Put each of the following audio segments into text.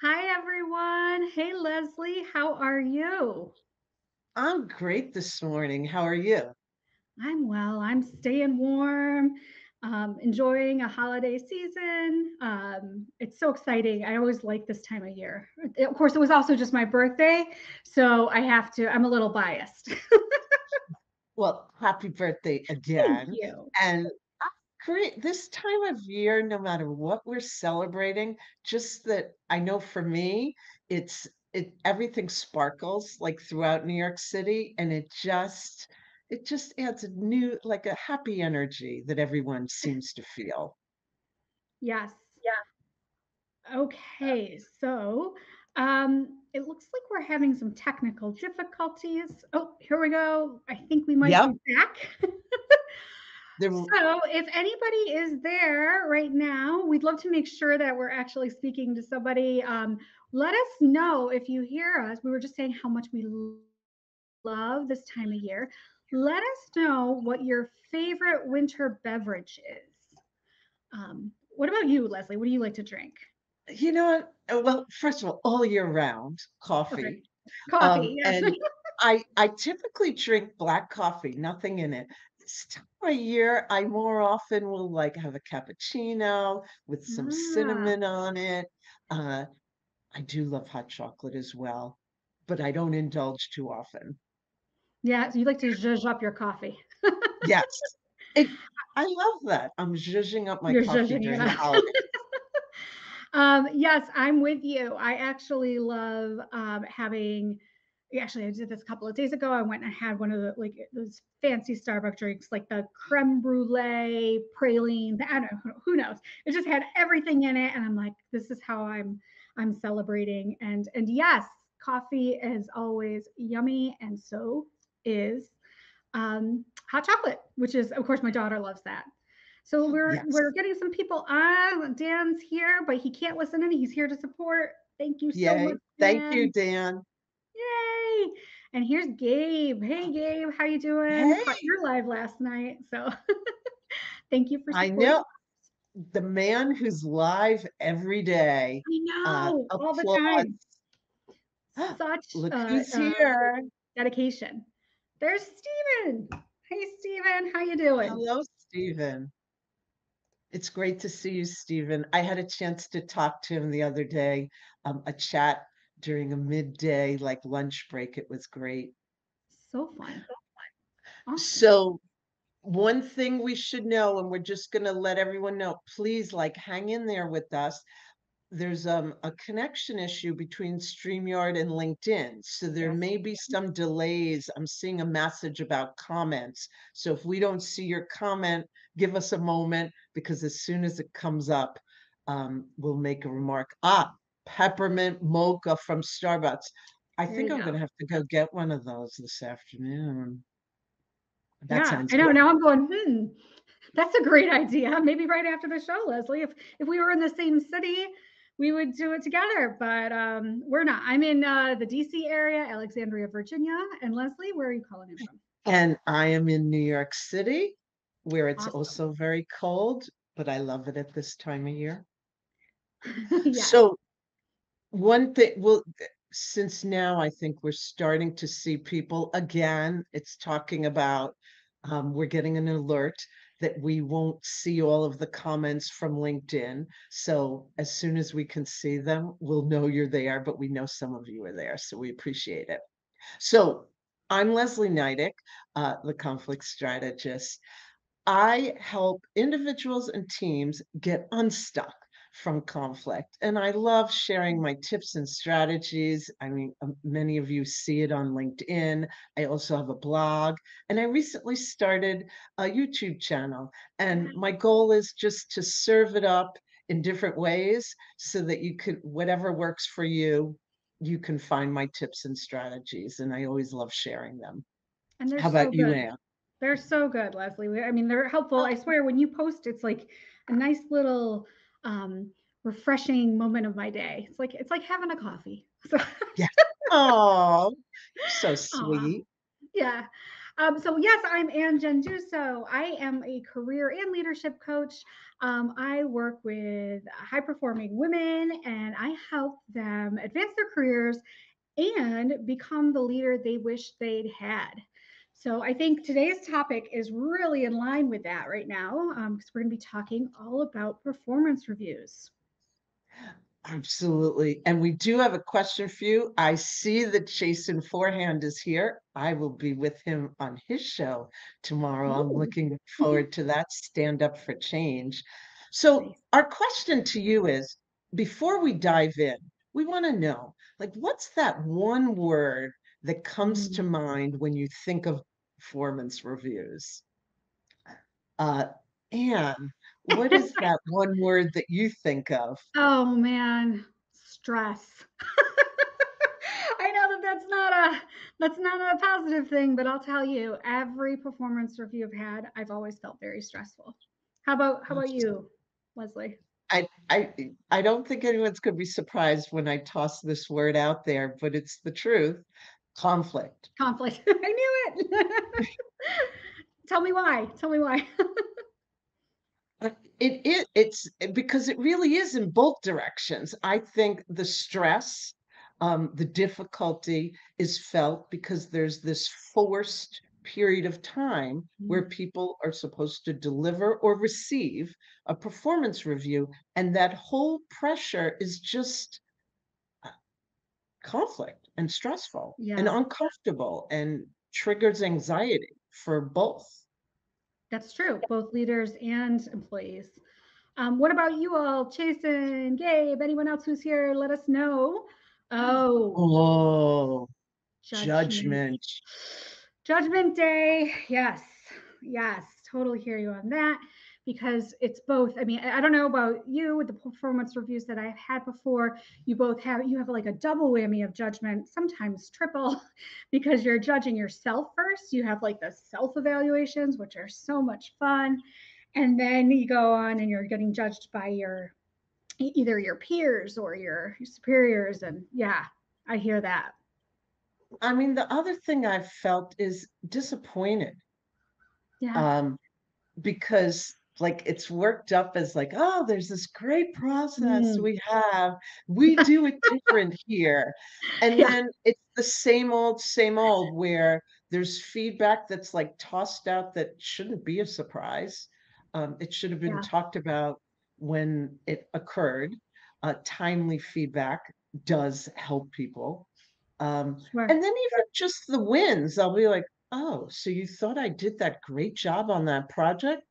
Hi, everyone. Hey, Leslie. How are you? I'm great this morning. How are you? I'm well. I'm staying warm, enjoying a holiday season. It's so exciting. I always like this time of year. Of course, it was also just my birthday. So I'm a little biased. Well, happy birthday Thank again. you. And I great this time of year, no matter what we're celebrating, just that I know for me, it everything sparkles like throughout New York City, and it just adds a new, like a happy energy that everyone seems to feel. Yes. Okay. It looks like we're having some technical difficulties. Oh, here we go. I think we might Yep. be back. There So, if anybody is there right now, we'd love to make sure that we're actually speaking to somebody. Let us know if you hear us. We were just saying how much we love this time of year. Let us know what your favorite winter beverage is. What about you, Leslie? What do you like to drink? you know what? Well, first of all year round, Okay, coffee. coffee. Yes. And I typically drink black coffee, nothing in it. This time of year, I more often will, like, have a cappuccino with some Ah, cinnamon on it. Uh, I do love hot chocolate as well, but I don't indulge too often. yeah. So you like to zhuzh up your coffee. Yes. It I love that. I'm zhuzhing up my You're coffee zhuzhing it during the up. holidays. Yes, I'm with you. I actually love having. Actually, I did this a couple of days ago. I went and had one of the like those fancy Starbucks drinks, like the creme brulee, praline. I don't know, who knows. It just had everything in it, and I'm like, this is how I'm celebrating. And yes, coffee is always yummy, and so is hot chocolate, which is, of course, my daughter loves that. So we're Yes. getting some people on. Dan's here, but he can't listen in. He's here to support. Thank you so much, Yay. Thank you, Dan. Dan. Yay! And here's Gabe. Hey, Gabe, how you doing? Caught Hey, your live last night, so thank you for I supporting. know. The man who's live every day, I know all the applause. time. Such Look who's here. dedication. There's Steven. Hey, Steven, how you doing? Hello, Stephen. It's great to see you, Stephen. I had a chance to talk to him the other day, a chat during a midday, like, lunch break. It was great. So fun. Awesome. So one thing we should know, and we're just gonna let everyone know, please, like, hang in there with us. There's a connection issue between StreamYard and LinkedIn. So there Yes. may be some delays. I'm seeing a message about comments. So if we don't see your comment, give us a moment because as soon as it comes up, we'll make a remark. Peppermint mocha from Starbucks. I There think you I'm go. going to have to go get one of those this afternoon. That Yeah, sounds I know. good. Now I'm going, that's a great idea. Maybe right after the show, Leslie. If we were in the same city, we would do it together. But we're not. I'm in the DC area, Alexandria, Virginia. And Leslie, where are you calling in from? And I am in New York City, where it's Awesome. also very cold, but I love it at this time of year. Yes. So one thing, well, since now I think we're starting to see people again, it's talking about we're getting an alert that we won't see all of the comments from LinkedIn. So as soon as we can see them, we'll know you're there, but we know some of you are there, so we appreciate it. So I'm Leslie Neidick, the conflict strategist. I help individuals and teams get unstuck from conflict. And I love sharing my tips and strategies. I mean, many of you see it on LinkedIn. I also have a blog, and I recently started a YouTube channel. And my goal is just to serve it up in different ways so that you could, whatever works for you, you can find my tips and strategies. And I always love sharing them. And they're How so about you, good. Anne? They're so good, Leslie. I mean, they're helpful. I swear, when you post, it's like a nice little refreshing moment of my day. It's like having a coffee. So Yes. Oh, you're so Aw, sweet. yeah. So yes, I'm Ann Genduso. I am a career and leadership coach. I work with high performing women and I help them advance their careers and become the leader they wish they'd had. So I think today's topic is really in line with that right now, because we're going to be talking all about performance reviews. Absolutely. And we do have a question for you. I see that Jason Forehand is here. I will be with him on his show tomorrow. I'm Ooh. looking forward to that. Stand Up for Change. So, Nice. our question to you is, before we dive in, we want to know, like, what's that one word that comes to Mm. mind when you think of performance reviews? Uh, Anne, what is that one word that you think of? Oh man, stress. I know that that's not a positive thing, but I'll tell you, every performance review I've had, I've always felt very stressful. How about you, Leslie? I don't think anyone's gonna be surprised when I toss this word out there, but it's the truth. Conflict. Conflict. I knew it. Tell me why. Tell me why. It's because it really is in both directions. I think the stress, the difficulty is felt because there's this forced period of time where Mm, people are supposed to deliver or receive a performance review, and that whole pressure is just conflict and stressful and yeah, uncomfortable and triggers anxiety for both. that's true. Both leaders and employees. What about you all, Jason, Gabe, anyone else who's here? Let us know. Oh, Oh, judgment. judgment. Judgment Day. Yes. Yes. Totally hear you on that because it's both. I mean, I don't know about you with the performance reviews that I've had before. You have like a double whammy of judgment, sometimes triple, because you're judging yourself first. You have like the self evaluations, which are so much fun. And then you go on and you're getting judged by either your peers or your superiors. And yeah, I hear that. I mean, the other thing I've felt is disappointed. Yeah. Um, because like it's worked up as like, oh, there's this great process Mm. we have. We do it different here. And Yeah. then it's the same old, where there's feedback that's like tossed out that shouldn't be a surprise. It should have been Yeah. talked about when it occurred. Timely feedback does help people. Sure. And then even just the wins, I'll be like, oh, so you thought I did that great job on that project?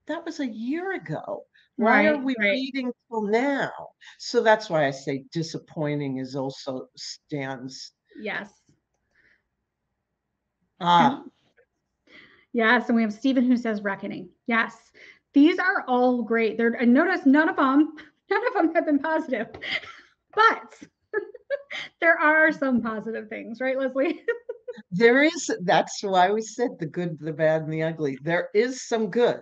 That was a year ago. Why are Right. we Right. waiting till now? So that's why I say disappointing is also stands. Yes. Ah, And yes, and we have Stephen who says reckoning. Yes. These are all great. And notice none of them have been positive. But there are some positive things, right, Leslie? there is, that's why we said the good, the bad, and the ugly. There is some good,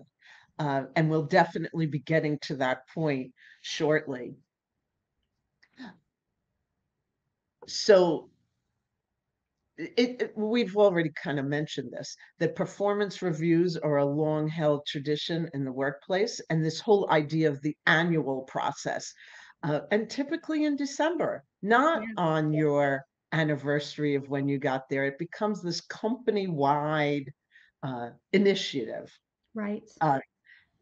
and we'll definitely be getting to that point shortly. So we've already kind of mentioned this, that performance reviews are a long held tradition in the workplace, and this whole idea of the annual process, and typically in December, not Yeah. on your anniversary of when you got there. It becomes this company wide initiative, Right. uh,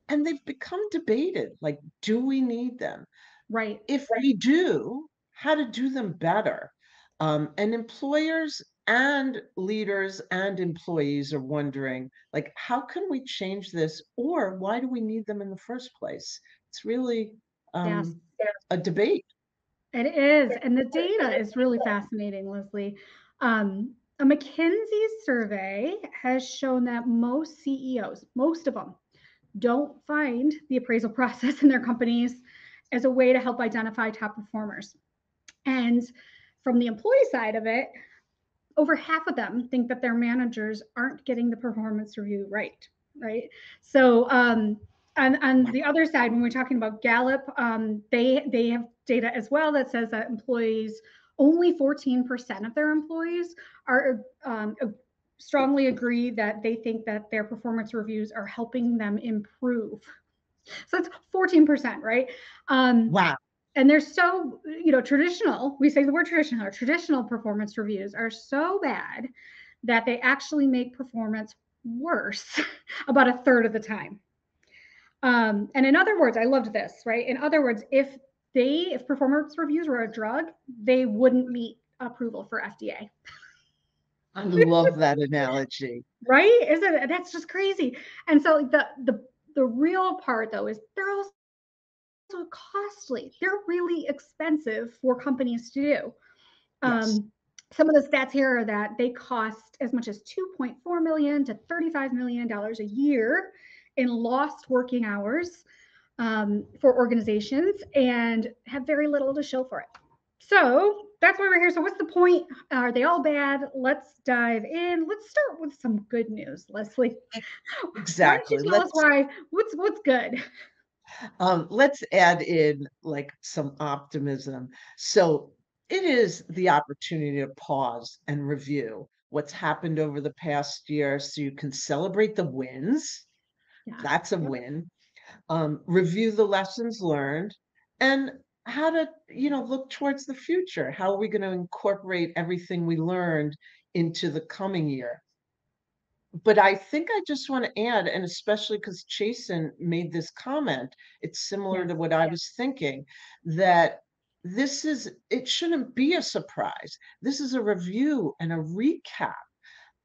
and they've become debated, like, do we need them? Right. If we do, how to do them better. And employers and leaders and employees are wondering, like, how can we change this, or why do we need them in the first place? It's really Yes. a debate. It is. And the data is really fascinating, Leslie. A McKinsey survey has shown that most CEOs, most of them, don't find the appraisal process in their companies as a way to help identify top performers. And from the employee side of it, over half of them think that their managers aren't getting the performance review right. Right. So, on the other side, when we're talking about Gallup, they have data as well that says that employees only 14% of their employees are strongly agree that they think that their performance reviews are helping them improve. So that's 14%, right? Wow. And they're so, traditional. We say the word traditional. Our traditional performance reviews are so bad that they actually make performance worse about a third of the time. And in other words, I loved this, right? In other words, if performance reviews were a drug, they wouldn't meet approval for FDA. I love that analogy. Right? Isn't it? That's just crazy. And so the real part though is they're also costly. They're really expensive for companies to do. Yes. Some of the stats here are that they cost as much as 2.4 million to $35 million a year in lost working hours for organizations and have very little to show for it. So that's why we're here. So what's the point? Are they all bad? Let's dive in. Let's start with some good news, Leslie. Why don't you Exactly. tell us why? What's good? Let's add in like some optimism. So it is the opportunity to pause and review what's happened over the past year so you can celebrate the wins. Yes. That's a Yep. win. Review the lessons learned and how to, look towards the future. How are we going to incorporate everything we learned into the coming year? But I think I just want to add, and especially because Chasen made this comment, it's similar Yes. to what I was thinking, that it shouldn't be a surprise. This is a review and a recap.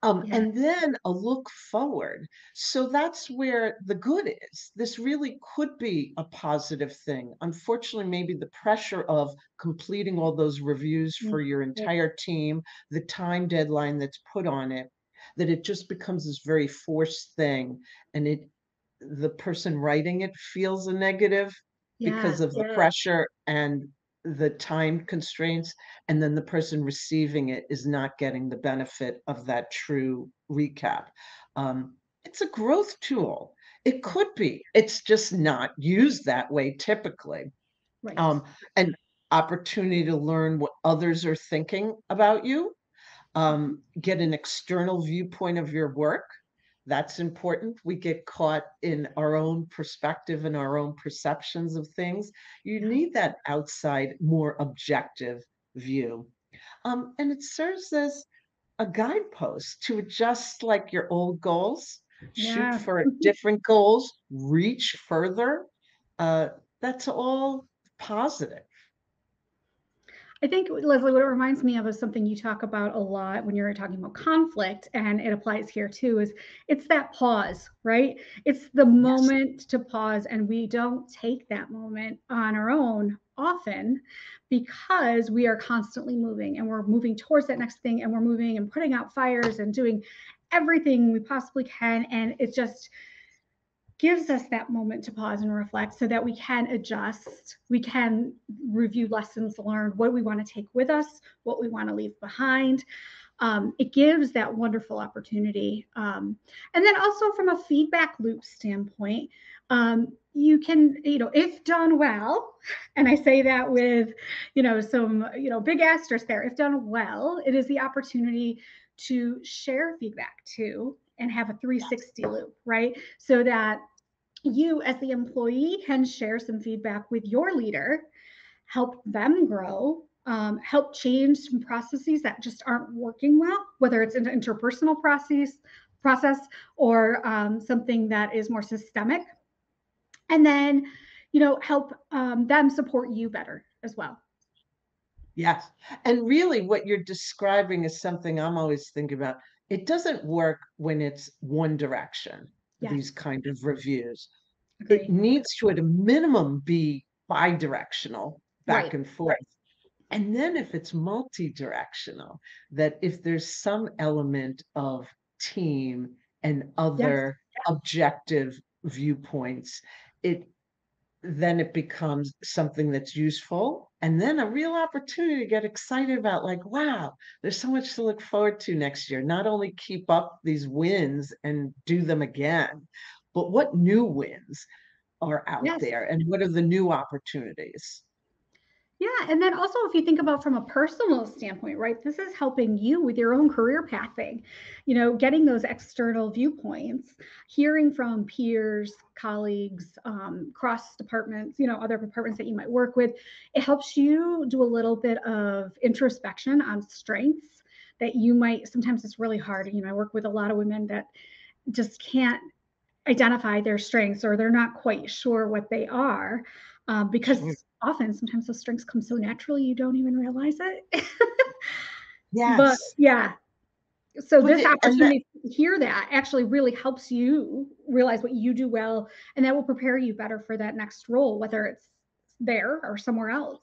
Yeah. And then a look forward. So that's where the good is. This really could be a positive thing. Unfortunately, maybe the pressure of completing all those reviews for Mm, your yeah. entire team, the time deadline that's put on it, that it just becomes this very forced thing. And the person writing it feels a negative because Yes. of the pressure and the time constraints, and then the person receiving it is not getting the benefit of that true recap. It's a growth tool. It Yeah. could be. It's just not used that way typically. Right. Um, an opportunity to learn what others are thinking about you, Mhm. get an external viewpoint of your work. That's important. We get caught in our own perspective and our own perceptions of things. You Yeah. need that outside, more objective view. And it serves as a guidepost to adjust like your old goals, shoot Yeah. for different goals, reach further. Uh, that's all positive. I think, Leslie, what it reminds me of is something you talk about a lot when you're talking about conflict, and it applies here too, is it's that pause, right? It's the Yes. moment to pause, and we don't take that moment on our own often because we are constantly moving and we're moving towards that next thing and we're moving and putting out fires and doing everything we possibly can. And it's just gives us that moment to pause and reflect so that we can adjust, we can review lessons learned, what we want to take with us, what we want to leave behind. It gives that wonderful opportunity. And then also from a feedback loop standpoint, you can, if done well, and I say that with, some, big asterisk there, if done well, it is the opportunity to share feedback too and have a 360 loop, right? So that you as the employee can share some feedback with your leader, help them grow, help change some processes that just aren't working well, whether it's an interpersonal process or something that is more systemic, and then help them support you better as well. Yes. And really, what you're describing is something I'm always thinking about. It doesn't work when it's one direction, Yes, these kind of reviews. It agree. needs to, at a minimum, be bi-directional, back Right. and forth. And then if it's multi-directional, that if there's some element of team and Yes. other objective viewpoints, it then it becomes something that's useful and then a real opportunity to get excited about, like, wow, there's so much to look forward to next year. Not only keep up these wins and do them again, but what new wins are out Yes. there and what are the new opportunities? Yeah, and then also if you think about from a personal standpoint, right? This is helping you with your own career pathing. Getting those external viewpoints, hearing from peers, colleagues, cross departments, other departments that you might work with. It helps you do a little bit of introspection on strengths that you might sometimes it's really hard. I work with a lot of women that just can't identify their strengths or they're not quite sure what they are Sure. because often sometimes those strengths come so naturally you don't even realize it. But Yes. yeah, so But this it, and that, opportunity to hear that actually really helps you realize what you do well, and that will prepare you better for that next role, whether it's there or somewhere else.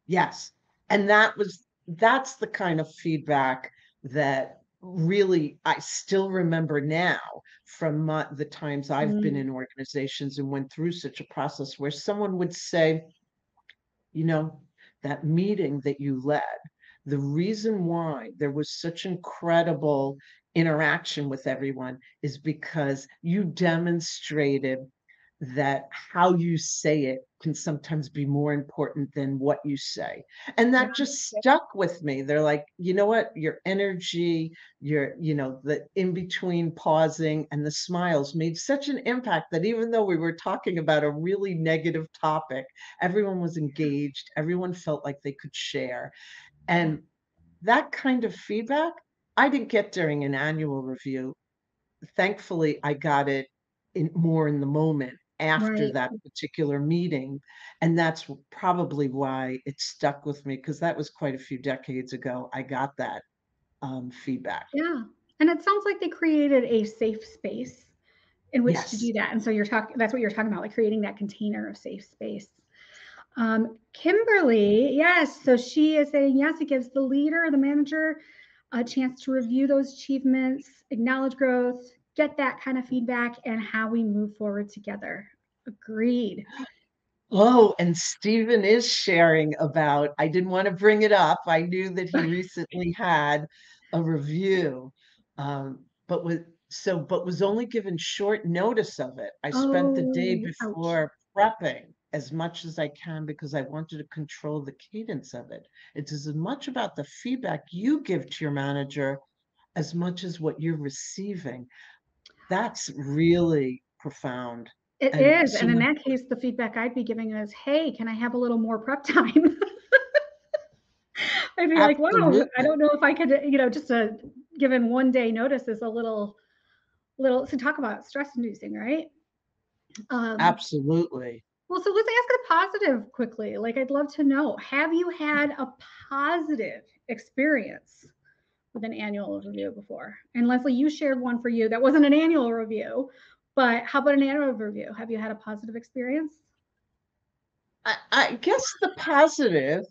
yes. And that's the kind of feedback that really I still remember now from the times I've been Mm, in organizations and went through such a process where someone would say, you know, that meeting that you led, the reason why there was such incredible interaction with everyone is because you demonstrated that how you say it can sometimes be more important than what you say. And yeah, that just stuck with me. They're like, you know what? Your energy, the in between pausing and the smiles made such an impact that even though we were talking about a really negative topic, everyone was engaged, everyone felt like they could share. yeah, And that kind of feedback I didn't get during an annual review. Thankfully, I got it more in the moment after right. that particular meeting, and that's probably why it stuck with me because that was quite a few decades ago. I got that feedback. Yeah, and it sounds like they created a safe space in which to Yes. do that. And so that's what you're talking about, like creating that container of safe space. Kimberly, yes. So she is saying, yes, it gives the leader, the manager, a chance to review those achievements, acknowledge growth, get that kind of feedback, and how we move forward together. Agreed. Oh, and Stephen is sharing about, I didn't want to bring it up. I knew that he recently had a review, but was only given short notice of it. I spent the day Oh, ouch. before prepping as much as I can because I wanted to control the cadence of it. It's as much about the feedback you give to your manager as much as what you're receiving. That's really profound. It And is. so And in when that case, the feedback I'd be giving is, hey, can I have a little more prep time? I'd be like, wow, I absolutely. don't know if I could, just a given 1 day notice is a little to talk about stress inducing, right? Um, Absolutely. well, so let's ask a positive quickly. Like, I'd love to know, have you had a positive experience with an annual review before? And Leslie, you shared one for you that wasn't an annual review, but how about an annual review? Have you had a positive experience? I guess the positive,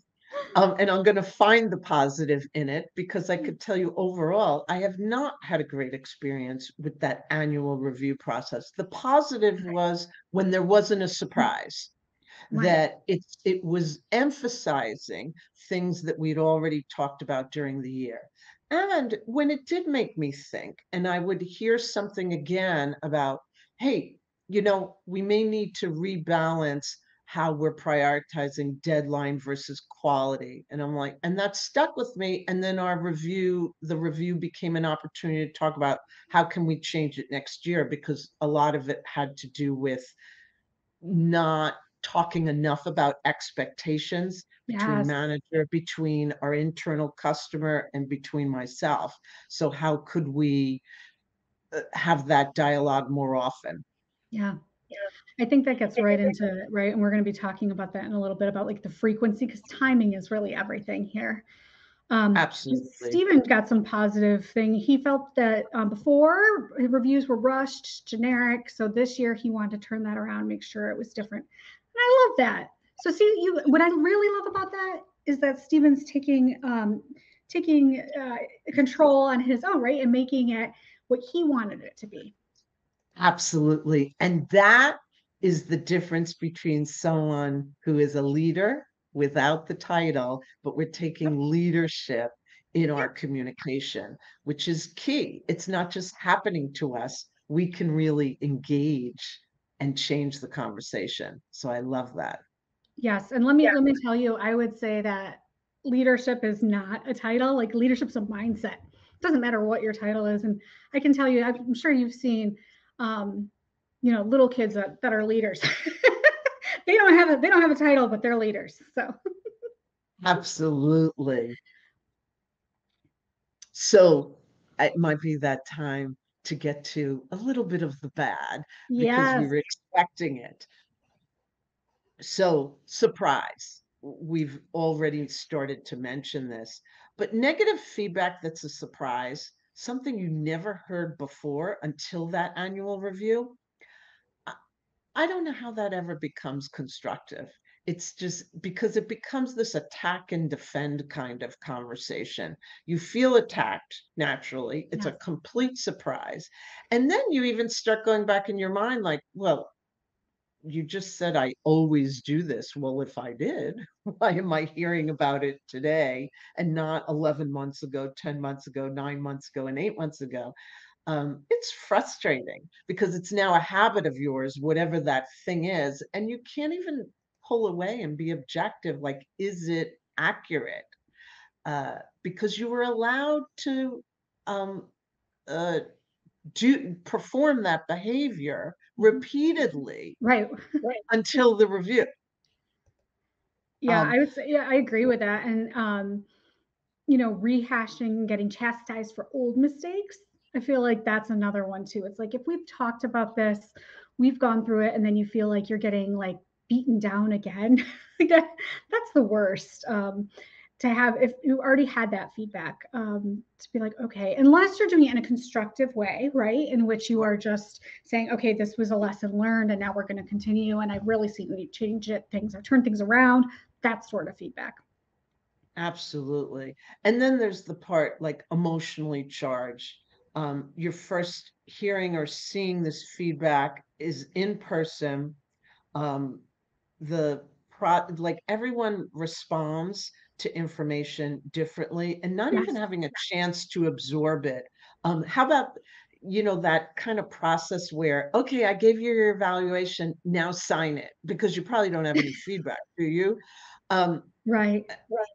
and I'm going to find the positive in it because I could tell you overall, I have not had a great experience with that annual review process. The positive was when there wasn't a surprise, Right. that it was emphasizing things that we'd already talked about during the year. And when it did make me think, and I would hear something again about, hey, we may need to rebalance how we're prioritizing deadline versus quality. And I'm like, and that stuck with me. And then the review became an opportunity to talk about how can we change it next year, because a lot of it had to do with not talking enough about expectations between Yes. manager, between our internal customer, and between myself. So how could we have that dialogue more often? Yeah. I think that gets right into it, right? And we're going to be talking about that in a little bit about like the frequency because timing is really everything here. Absolutely. Stephen got some positive thing. He felt that before reviews were rushed, generic. So this year he wanted to turn that around, make sure it was different. And I love that. So see, what I really love about that is that Stephen's taking control on his own, right, and making it what he wanted it to be. Absolutely. And that is the difference between someone who is a leader without the title, but we're Yep. taking leadership in Yep. our communication, which is key. It's not just happening to us. We can really engage and change the conversation. So I love that. Yes, and let me tell you, I would say that leadership is not a title. Like leadership's a mindset. It doesn't matter what your title is, and I can tell you, I'm sure you've seen, um, little kids that are leaders. They don't have a title, but they're leaders. So Absolutely. So it might be that time to get to a little bit of the bad because we yes, were expecting it. So, surprise. We've already started to mention this, but negative feedback that's a surprise, something you never heard before until that annual review. I I don't know how that ever becomes constructive. It's just because it becomes this attack and defend kind of conversation. You feel attacked naturally. It's a yes, complete surprise. And then you even start going back in your mind like, well, you just said I always do this. Well, if I did, why am I hearing about it today and not 11 months ago, 10 months ago, 9 months ago, and 8 months ago? It's frustrating because it's now a habit of yours, whatever that thing is, and you can't even pull away and be objective. Like, is it accurate? Because you were allowed to um, uh, do perform that behavior mhm, repeatedly right. until the review. Yeah, Um, I would say, yeah, I agree with that, and rehashing, getting chastised for old mistakes. I feel like that's another one too. It's like if we've talked about this, we've gone through it, and then you feel like you're getting like beaten down again. Like that's the worst. To have if you already had that feedback, to be like, okay, unless you're doing it in a constructive way, right? In which you are just saying, okay, this was a lesson learned, and now we're going to continue, and I've really seen you change it, things, I've turned things around. That sort of feedback. Absolutely. And then there's the part like emotionally charged. You're first hearing or seeing this feedback is in person. Um, like everyone responds to information differently and not even Yes. having a chance to absorb it. How about, that kind of process where, okay, I gave you your evaluation, now sign it because you probably don't have any feedback, do you? Um, Right.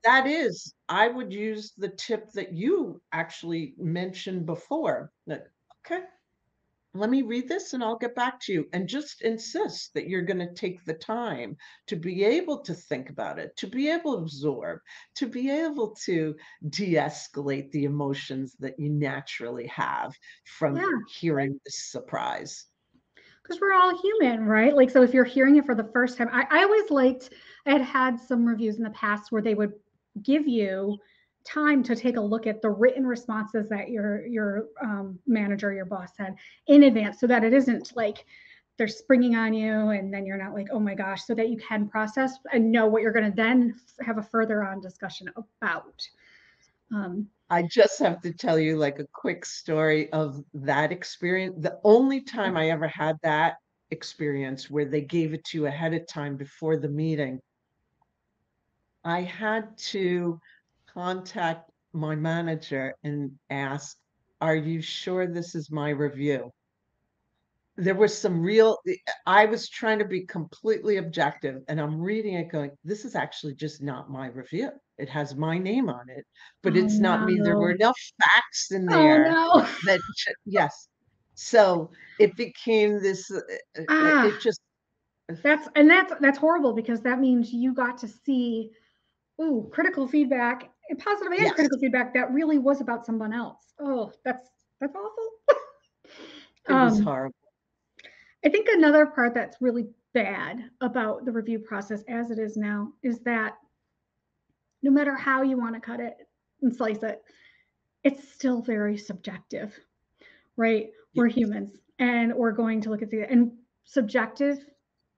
that is, I would use the tip that you actually mentioned before. That, okay, let me read this and I'll get back to you. And just insist that you're going to take the time to be able to think about it, to be able to absorb, to be able to de escalate the emotions that you naturally have from Yeah. hearing this surprise. Because we're all human, right? Like, so if you're hearing it for the first time, I always liked, I had some reviews in the past where they would give you time to take a look at the written responses that your manager, your boss had in advance, so that it isn't like they're springing on you and then you're not like, oh my gosh, so that you can process and know what you're going to then have a further on discussion about. Um, I just have to tell you like a quick story of that experience. The only time I ever had that experience where they gave it to you ahead of time before the meeting, I had to contact my manager and ask, "Are you sure this is my review?" There was some real I was trying to be completely objective, and I'm reading it going, "This is actually just not my review. It has my name on it, but oh it's not me." There were no. enough facts in Oh there no. that yes. So, it became this, Ah, it just that's horrible because that means you got to see, ooh, critical feedback, positive and yes, critical feedback that really was about someone else. Oh, that's awful. it was um, horrible. I think another part that's really bad about the review process as it is now is that no matter how you want to cut it and slice it, it's still very subjective, right? Y We're humans and we're going to look at and subjective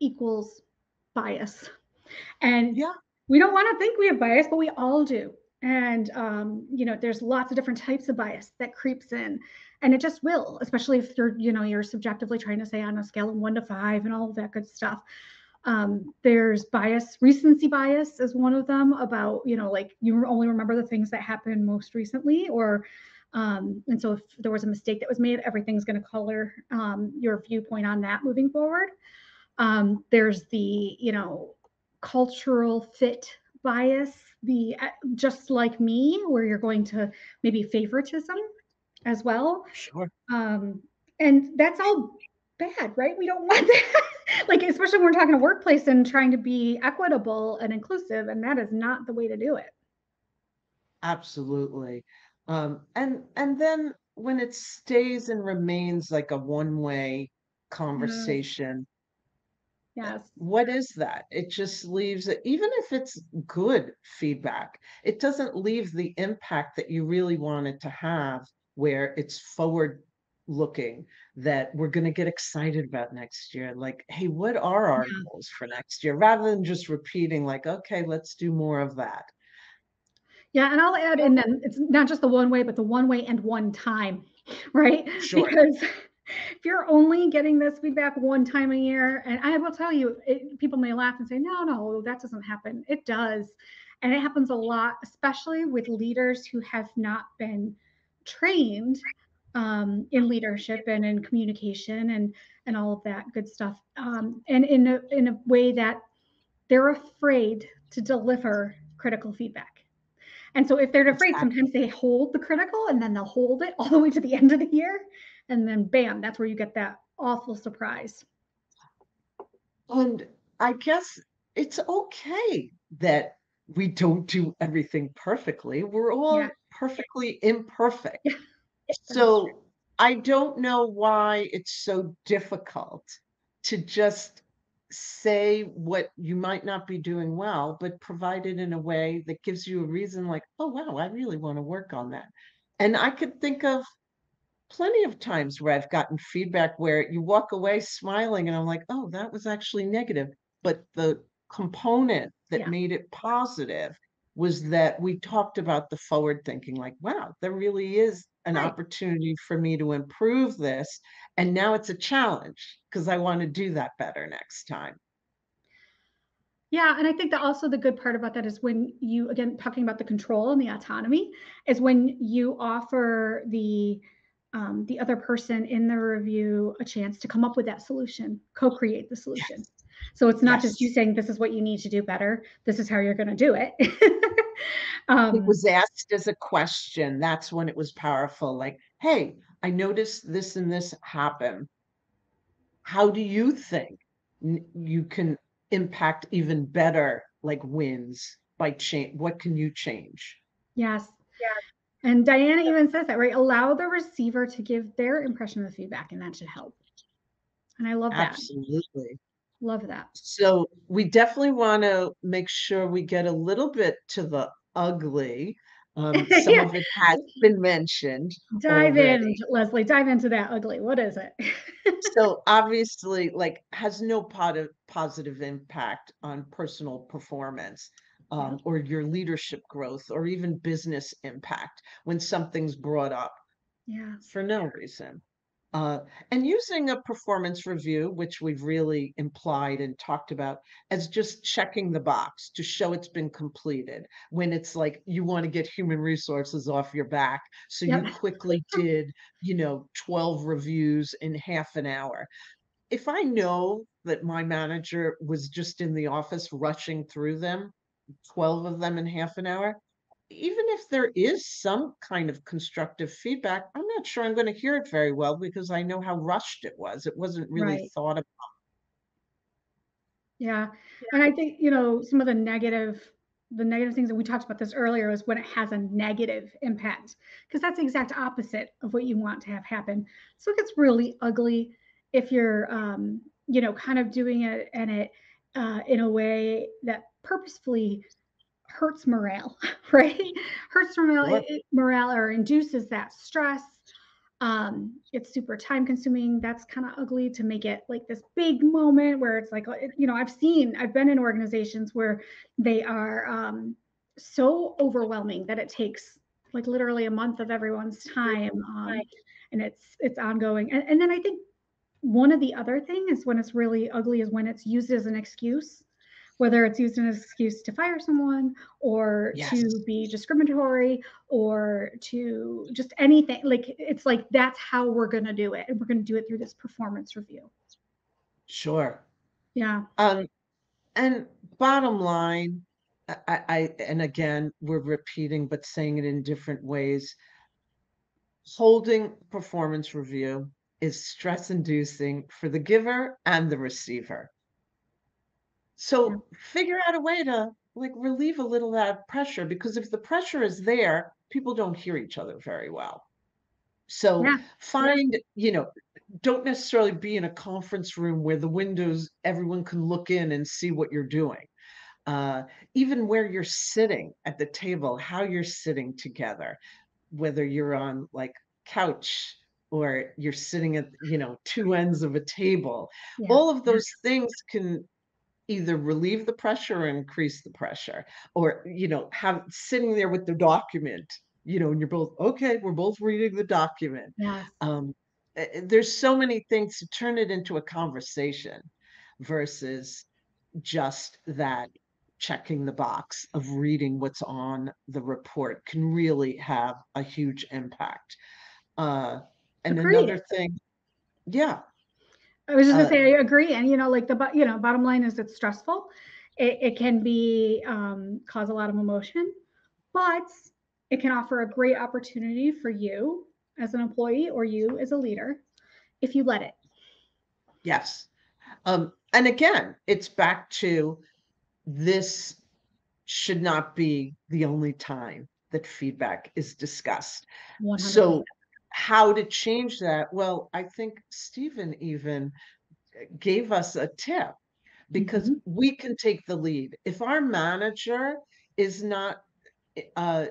equals bias. And yeah, we don't want to think we have bias, but we all do. And there's lots of different types of bias that creeps in, and it just will, especially if you're subjectively trying to say on a scale of 1 to 5 and all of that good stuff. There's bias, recency bias is one of them, about like you only remember the things that happened most recently, or and so if there was a mistake that was made, everything's going to color your viewpoint on that moving forward. There's the cultural fit bias, the just like me, where you're going to maybe favoritism as well. Sure. Um, and that's all bad, right? We don't want that. Like, especially when we're talking a workplace and trying to be equitable and inclusive, and that is not the way to do it. Absolutely. And then when it stays and remains like a one-way Yes. conversation, Yes. what is that? It just leaves it, even if it's good feedback, it doesn't leave the impact that you really want it to have, where it's forward looking, that we're going to get excited about next year. Like, hey, what are our Yeah. goals for next year? Rather than just repeating, like, okay, let's do more of that. Yeah, and I'll add in then it's not just the one way, but the one way and one time, right? Sure. Because if you're only getting this feedback one time a year, and I will tell you, people may laugh and say, no, no, that doesn't happen. It does. And it happens a lot, especially with leaders who have not been trained in leadership and in communication and all of that good stuff. And in a way that they're afraid to deliver critical feedback. And so if they're afraid, Exactly. sometimes they hold the critical and then they'll hold it all the way to the end of the year. And then bam, that's where you get that awful surprise. And I guess it's okay that we don't do everything perfectly. We're Yeah. all perfectly imperfect. Yeah. That is true. So I don't know why it's so difficult to just say what you might not be doing well, but provide it in a way that gives you a reason, like, oh, wow, I really want to work on that. And I could think of plenty of times where I've gotten feedback where you walk away smiling and I'm like, oh, that was actually negative. But the component that Yeah. made it positive was that we talked about the forward thinking, like, wow, there really is an Right. opportunity for me to improve this. And now it's a challenge because I want to do that better next time. Yeah, and I think that also the good part about that is when you again talking about the control and the autonomy is when you offer the other person in the review a chance to come up with that solution, co-create the solution. Yes. So it's not just you Yes. saying this is what you need to do better. This is how you're going to do it. It um, was asked as a question. That's when it was powerful. Like, hey, I noticed this and this happen. How do you think you can impact even better, like wins by change? What can you change? yes. And Diana even says that, right? Allow the receiver to give their impression of the feedback, and that should help. And I love that. Absolutely. Love that. So we definitely want to make sure we get a little bit to the ugly. Some Yeah. of it has been mentioned Dive in, already. Leslie. Dive into that ugly. What is it? So obviously, like, has no positive impact on personal performance, Yep. or your leadership growth, or even business impact when something's brought up Yeah. for no reason. Uh, and using a performance review, which we've really implied and talked about, as just checking the box to show it's been completed. When it's like you want to get human resources off your back, so you Yep. quickly did, 12 reviews in half an hour. If I know that my manager was just in the office rushing through them, 12 of them in half an hour, even if there is some kind of constructive feedback, I'm not sure I'm going to hear it very well because I know how rushed it was. It wasn't really Right. thought of. Yeah. And I think, some of the negative things that we talked about this earlier is when it has a negative impact, because that's the exact opposite of what you want to have happen. So it gets really ugly if you're, kind of doing it and it in a way that purposefully hurts morale, right? Hurts morale, Sure. morale or induces that stress. It's super time consuming. That's kind of ugly to make it like this big moment where it's like, I've been in organizations where they are so overwhelming that it takes like literally a month of everyone's time. And it's ongoing. And then I think one of the other thing is when it's really ugly is when it's used as an excuse, whether it's used as an excuse to fire someone or Yes. to be discriminatory or to just anything. Like it's like that's how we're going to do it, and we're going to do it through this performance review. Sure. Yeah. Um, And bottom line, and again, we're repeating, but saying it in different ways. Holding performance review is stress inducing for the giver and the receiver. Yeah. So figure out a way to like relieve a little of that pressure, because if the pressure is there, people don't hear each other very well. So Yeah. find, don't necessarily be in a conference room where the windows, everyone can look in and see what you're doing. Uh, Even where you're sitting at the table, how you're sitting together, whether you're on like couch or you're sitting at, two ends of a table, Yeah. all of those things can either relieve the pressure or increase the pressure, or have sitting there with the document, and you're both okay, we're both reading the document. Yes. um there's so many things to turn it into a conversation versus just that checking the box of reading what's on the report can really have a huge impact. uh and Agreed. another thing, yeah. I was just gonna uh say I agree, and like bottom line is it's stressful. It can be cause a lot of emotion, but it can offer a great opportunity for you as an employee or you as a leader if you let it. yes. And again, it's back to, this should not be the only time that feedback is discussed. 100%. So, how to change that? Well, I think Stephen even gave us a tip, because Mhm. we can take the lead. If our manager is not uh,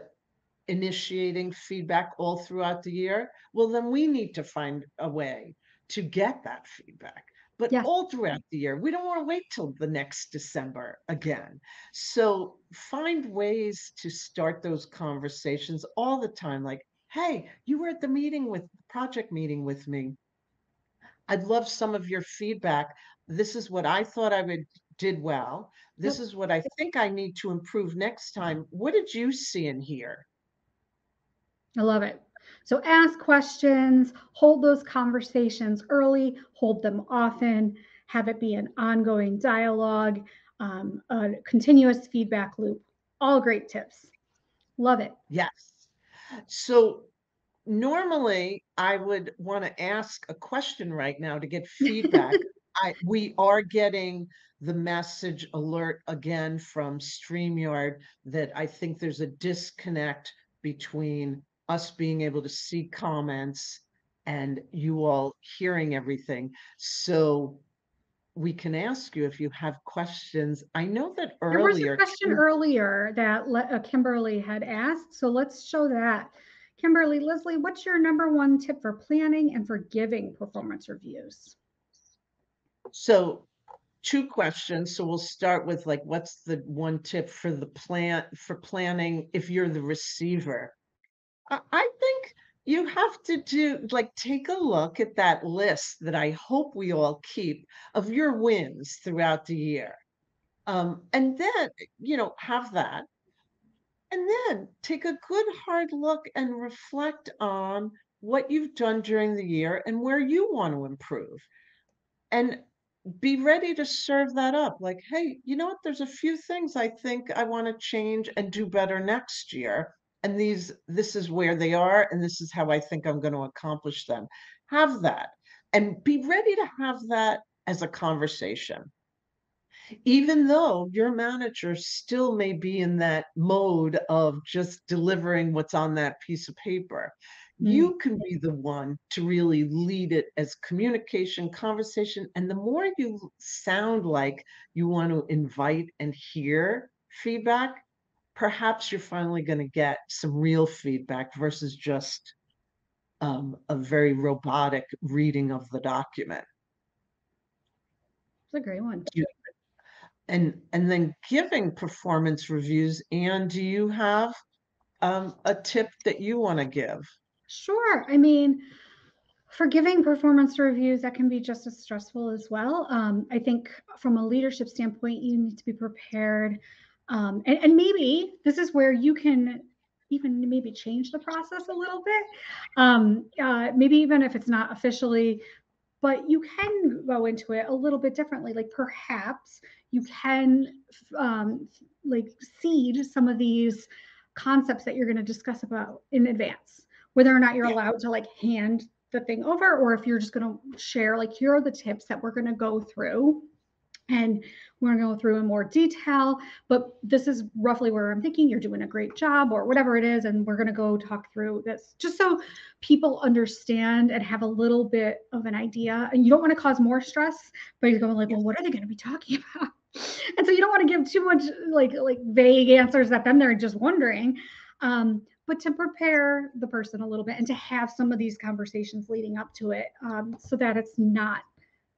initiating feedback all throughout the year, well, then we need to find a way to get that feedback. But Yes. all throughout the year, we don't want to wait till the next December again. So find ways to start those conversations all the time. Like, hey, you were at the meeting with project meeting with me. I'd love some of your feedback. This is what I thought I would did well. This Yep. is what I think I need to improve next time. What did you see and hear? I love it. So ask questions, hold those conversations early, hold them often, have it be an ongoing dialogue, a continuous feedback loop. All great tips. Love it. Yes. So normally I would want to ask a question right now to get feedback. We are getting the message alert again from StreamYard that I think there's a disconnect between us being able to see comments and you all hearing everything. So we can ask you if you have questions. I know that There was a earlier, question earlier that Kimberly had asked, so let's show that. Kimberly, Leslie, what's your number one tip for planning and for giving performance reviews? so two questions. So we'll start with like, what's the one tip for the planning if you're the receiver? I think you have to do like take a look at that list that I hope we all keep of your wins throughout the year. And then, have that. And then take a good hard look and reflect on what you've done during the year and where you want to improve. And be ready to serve that up. Like, hey, you know what? There's a few things I think I want to change and do better next year. And this is where they are, and this is how I think I'm going to accomplish them. Have that and be ready to have that as a conversation. Even though your manager still may be in that mode of just delivering what's on that piece of paper, Mm, you can be the one to really lead it as communication, conversation. And the more you sound like you want to invite and hear feedback, perhaps you're finally going to get some real feedback versus just a very robotic reading of the document. it's a great one. And then giving performance reviews. And do you have a tip that you want to give? Sure. I mean, for giving performance reviews, that can be just as stressful as well. I think from a leadership standpoint, you need to be prepared. And maybe this is where you can even maybe change the process a little bit. Maybe even if it's not officially, but you can go into it a little bit differently. Like perhaps you can like seed some of these concepts that you're going to discuss about in advance, whether or not you're Yeah. allowed to like hand the thing over, or if you're just going to share, like, here are the tips that we're going to go through, and we're going to go through in more detail, but this is roughly where I'm thinking you're doing a great job, or whatever it is, and we're going to go talk through this, just so people understand and have a little bit of an idea. And you don't want to cause more stress, but you're going like, well, what are they going to be talking about? And so you don't want to give too much like vague answers that then they're just wondering. But to prepare the person a little bit and to have some of these conversations leading up to it, so that it's not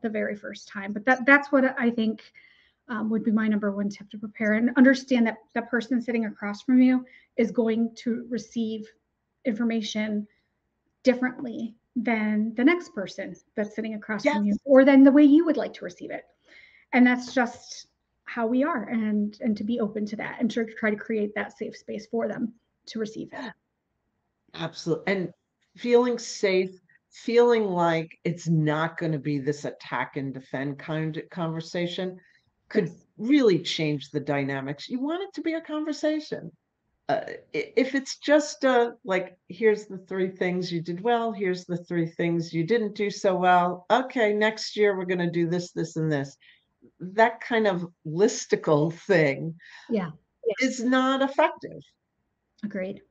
the very first time. But that's what I think would be my number one tip: to prepare and understand that the person sitting across from you is going to receive information differently than the next person that's sitting across Yes, from you, or than the way you would like to receive it. And that's just how we are, and to be open to that and to try to create that safe space for them to receive it. absolutely. And feeling safe, feeling like it's not going to be this attack and defend kind of conversation could Yes. really change the dynamics. You want it to be a conversation. If it's just like, here's the three things you did well, here's the three things you didn't do so well. Okay, next year we're going to do this, this, and this. That kind of listicle thing Yeah. is not effective. Agreed.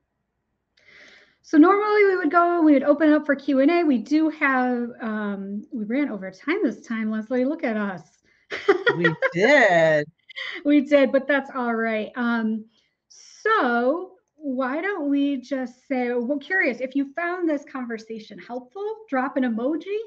So normally we would open up for Q&A. We do have, we ran over time this time, Leslie. Look at us. We did. We did, but that's all right. So why don't we just say, we're curious, if you found this conversation helpful, drop an emoji.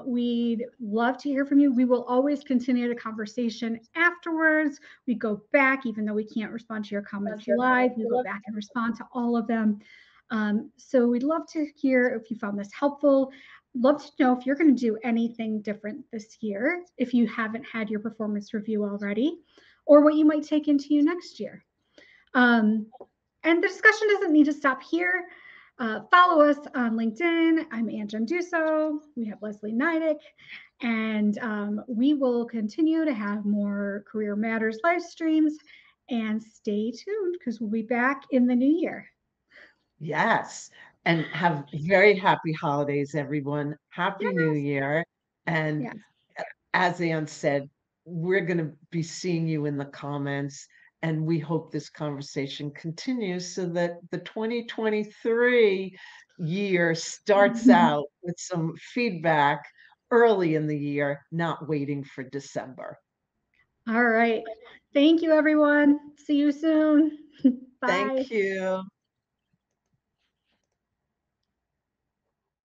We'd love to hear from you. We will always continue the conversation afterwards. We go back, even though we can't respond to your comments live, we go back and respond to all of them. So we'd love to hear if you found this helpful. Love to know if you're going to do anything different this year, if you haven't had your performance review already, or what you might take into you next year. And the discussion doesn't need to stop here. Follow us on LinkedIn. I'm Ann Genduso. We have Leslie Neidick, and we will continue to have more Career Matters live streams. And stay tuned, because we'll be back in the new year. Yes. And have very happy holidays, everyone. Happy New Yes. Year. And Yes. as Ann said, we're going to be seeing you in the comments. And we hope this conversation continues so that the 2023 year starts out with some feedback early in the year, not waiting for December. All right. Thank you, everyone. See you soon. Bye. Thank you.